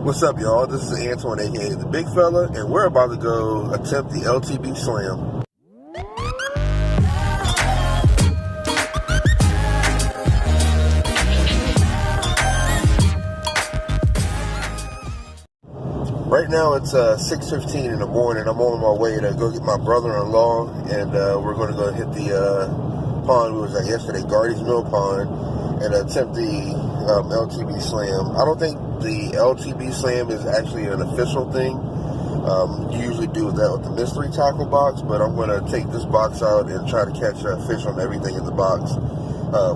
What's up, y'all? This is Antoine, aka the Bigfella, and we're about to go attempt the LTB slam. Right now it's 6:15 in the morning. I'm on my way to go get my brother-in-law, and we're going to go hit the pond we was at yesterday, Gardy's Mill Pond, and attempt the LTB slam. I don't think the LTB slam is actually an official thing. You usually do that with the mystery tackle box, but I'm going to take this box out and try to catch a fish on everything in the box.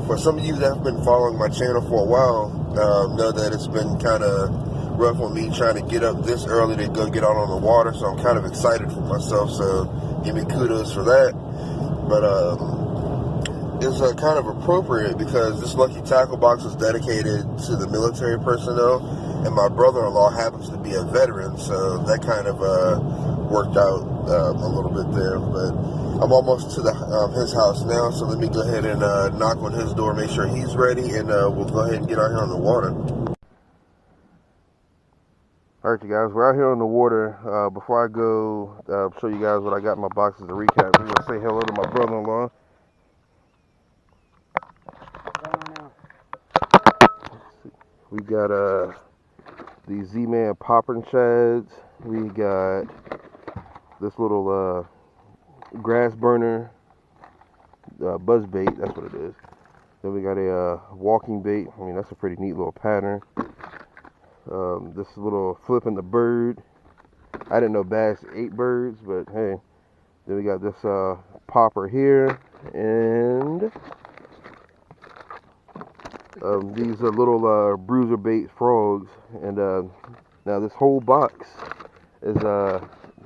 For some of you that have been following my channel for a while, know that it's been kind of rough on me trying to get up this early to go get out on the water, so I'm kind of excited for myself, so give me kudos for that. But it's kind of appropriate because this lucky tackle box is dedicated to the military personnel, and my brother-in-law happens to be a veteran, so that kind of worked out a little bit there. But I'm almost to his house now, so let me go ahead and knock on his door, make sure he's ready, and we'll go ahead and get out here on the water. Alright, you guys, we're out here on the water. Before I go show you guys what I got in my box as a recap, I'm going to say hello to my brother-in-law. We got the Z-Man popping shads. We got this little grass burner buzz bait, that's what it is. Then we got a walking bait. I mean, that's a pretty neat little pattern. This little flipping the bird. I didn't know bass ate birds, but hey. Then we got this popper here, and these are little bruiser bait frogs. And now this whole box is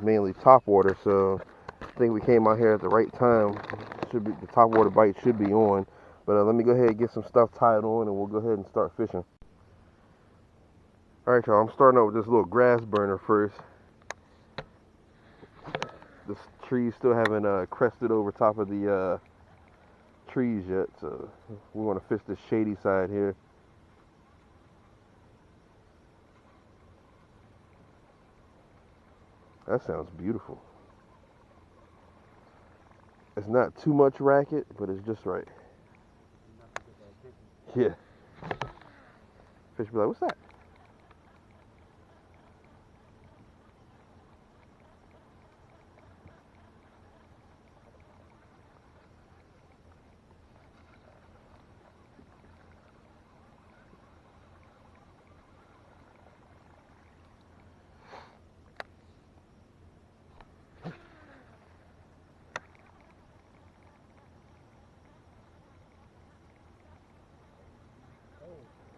mainly top water, so I think we came out here at the right time. Should be the top water bite should be on. But let me go ahead and get some stuff tied on, and we'll go ahead and start fishing. Alright, y'all, I'm starting out with this little grass burner first. This tree still haven't crested over top of the trees yet, so we want to fish this shady side here. That sounds beautiful. It's not too much racket, but it's just right. Yeah. Fish be like, what's that?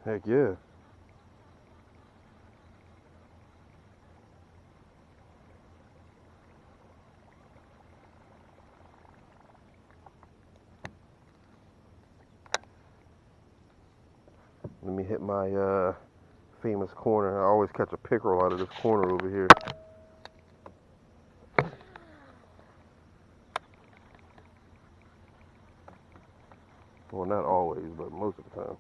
Heck yeah. Let me hit my famous corner. I always catch a pickerel out of this corner over here. Well, not always, but most of the time.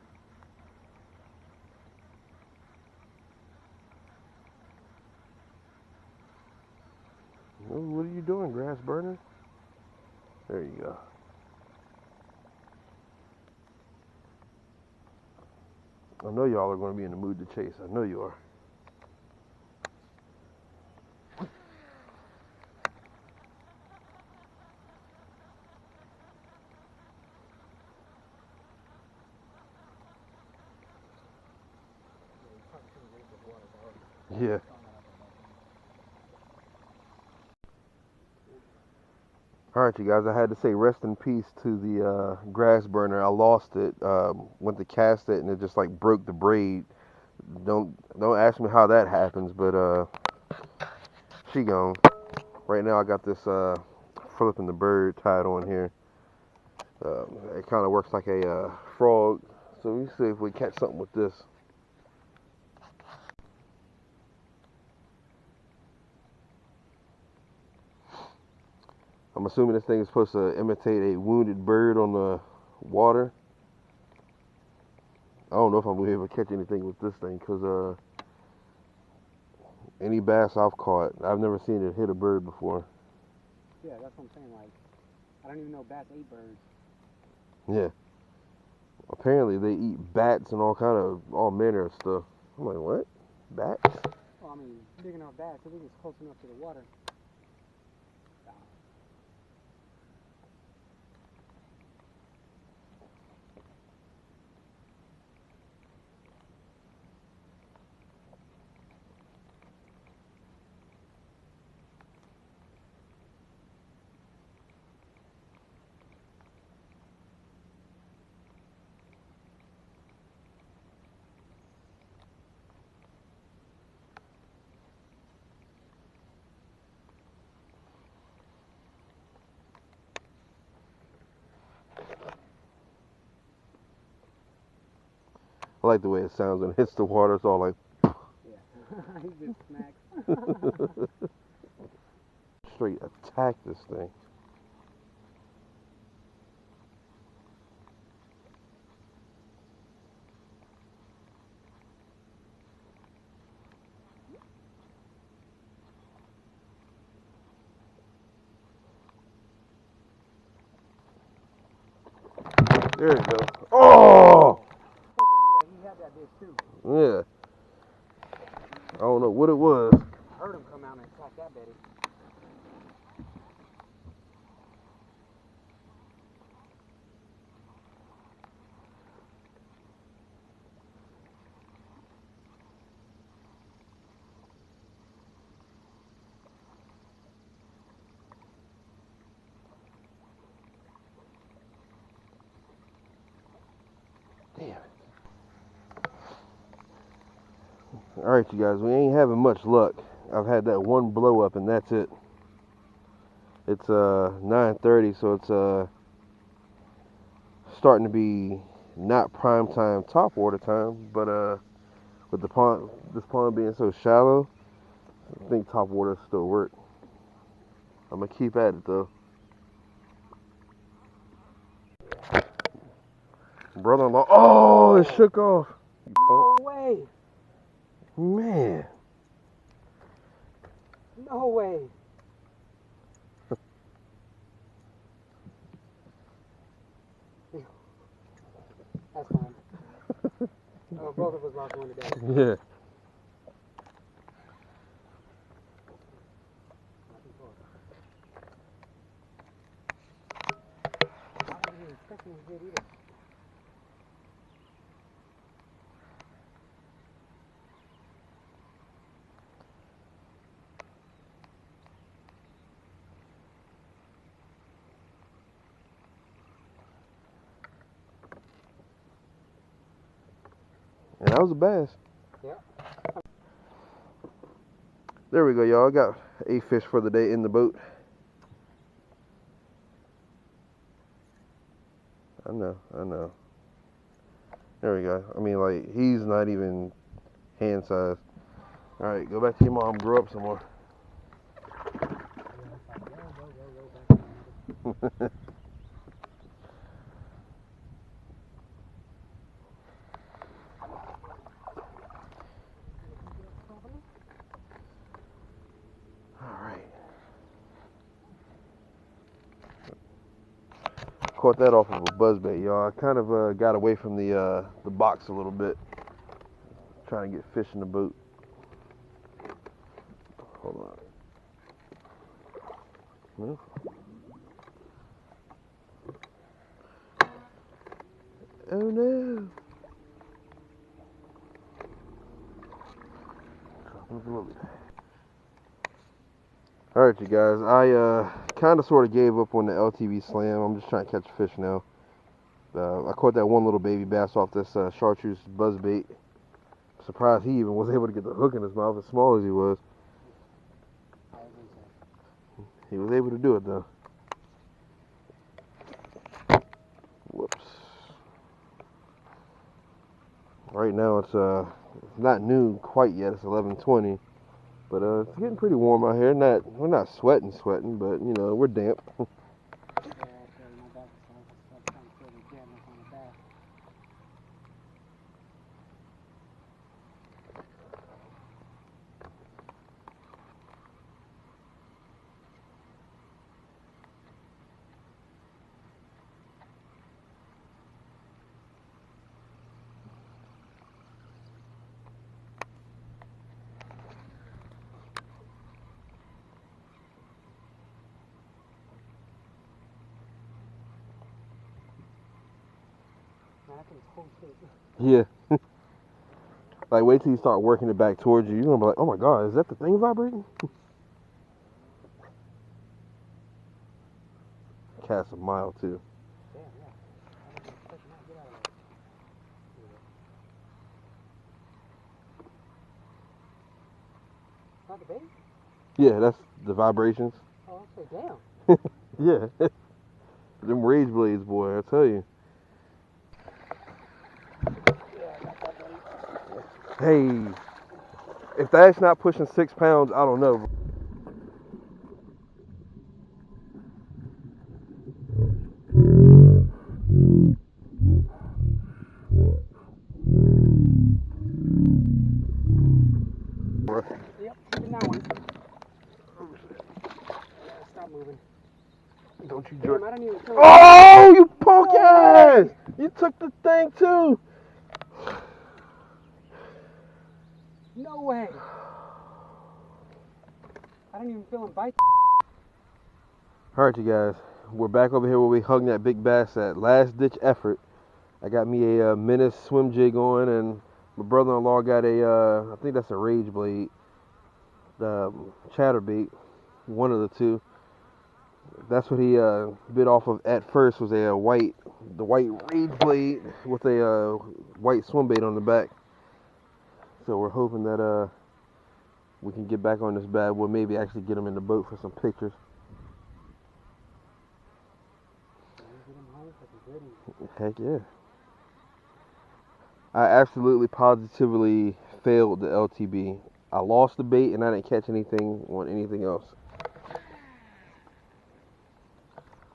What are you doing, grass burner? There you go. I know y'all are going to be in the mood to chase. I know you are. Yeah. Alright, you guys, I had to say rest in peace to the grass burner. I lost it, went to cast it, and it just like broke the braid. Don't ask me how that happens, but she gone. Right now I got this flipping the bird tied on here. It kind of works like a frog, so we see if we catch something with this. I'm assuming this thing is supposed to imitate a wounded bird on the water. I don't know if I'm going to be able to catch anything with this thing because Any bass I've caught, I've never seen it hit a bird before. Yeah, that's what I'm saying. Like, I don't even know bass ate birds. Yeah. Apparently they eat bats and all manner of stuff. I'm like, what? Bats? Well, I mean, big enough bass. I think it's close enough to the water. I like the way it sounds when it hits the water. It's all like. Yeah, he just smacks. Straight attack this thing. There you go. Oh! Yeah, he had that bitch too. Yeah. I don't know what it was. I heard him come out and attack that Betty. Damn it. Alright, you guys, we ain't having much luck. I've had that one blow up and that's it. It's 9:30, so it's starting to be not prime time top water time, but with this pond being so shallow, I think top water still work. I'm gonna keep at it though. Brother-in-law, oh, it shook off. No way. Man. No way. That's fine. Both of us lost one today. Yeah. I wasn't even expecting it good either. And that was a bass. Yeah. There we go, y'all. I got 8 fish for the day in the boat. I know. There we go. I mean, like, he's not even hand size. Alright, go back to your mom, grow up some more. Alright. Caught that off of a buzzbait, y'all. I kind of got away from the box a little bit. Trying to get fish in the boat. Hold on. No. Oh no. Alright, you guys. I kind of sort of gave up on the LTB slam. I'm just trying to catch fish now. I caught that one little baby bass off this chartreuse buzzbait. Surprised he even was able to get the hook in his mouth as small as he was. He was able to do it though. Whoops. Right now it's not noon quite yet. It's 11:20, but it's getting pretty warm out here. We're not sweating, but you know we're damp. man, that thing's whole shit. Yeah. Like, wait till you start working it back towards you. You're going to be like, oh my God, is that the thing vibrating? Cast a mile, too. Damn, yeah. I wasn't expecting that. Get out of there. Not the bait? Yeah, that's the vibrations. Oh, okay, damn. Yeah. Them rage blades, boy, I tell you. Hey, if that's not pushing 6 pounds, I don't know. Yep, keeping that one. Yeah, stop moving. Don't you Damn, jerk. I don't even feel Oh, you punk ass! You took the thing too. No way. I don't even feel him bite. Alright, you guys. We're back over here where we hung that big bass at last ditch effort. I got me a menace swim jig on, and my brother-in-law got a, I think that's a rage blade, the chatterbait, one of the two. That's what he bit off of at first, was the white rage blade with a white swim bait on the back. So we're hoping that we can get back on this bad boy, maybe actually get him in the boat for some pictures. Heck yeah. I absolutely positively failed the LTB. I lost the bait and I didn't catch anything on anything else.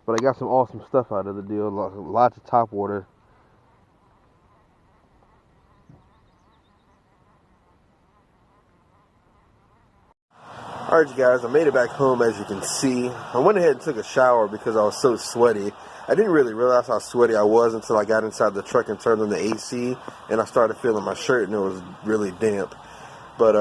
But I got some awesome stuff out of the deal. Lots of top water. Alright, you guys, I made it back home. As you can see, I went ahead and took a shower because I was so sweaty. I didn't really realize how sweaty I was until I got inside the truck and turned on the AC, and I started feeling my shirt, and it was really damp. But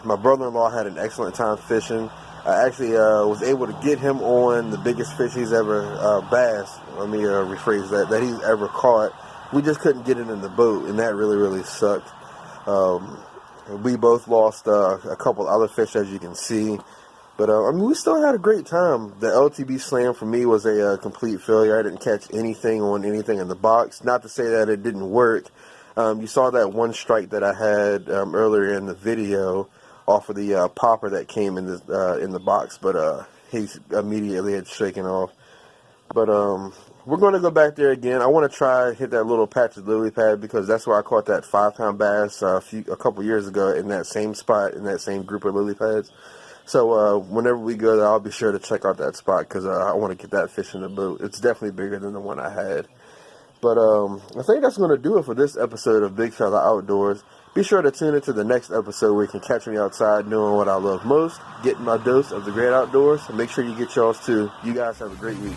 my brother-in-law had an excellent time fishing. I actually was able to get him on the biggest fish he's ever, bass, let me rephrase that he's ever caught. We just couldn't get it in the boat, and that really, really sucked. We both lost a couple other fish, as you can see. But, I mean, we still had a great time. The LTB slam for me was a complete failure. I didn't catch anything on anything in the box. Not to say that it didn't work. You saw that one strike that I had earlier in the video off of the popper that came in the box. But he immediately had shaken off. But we're going to go back there again. I want to try hit that little patch of lily pad because that's where I caught that 5-pound bass a couple years ago in that same spot, in that same group of lily pads. So whenever we go there, I'll be sure to check out that spot because I want to get that fish in the boat. It's definitely bigger than the one I had. But I think that's going to do it for this episode of Bigfella Outdoors. Be sure to tune into the next episode where you can catch me outside doing what I love most, getting my dose of the great outdoors. And make sure you get yours too. You guys have a great week.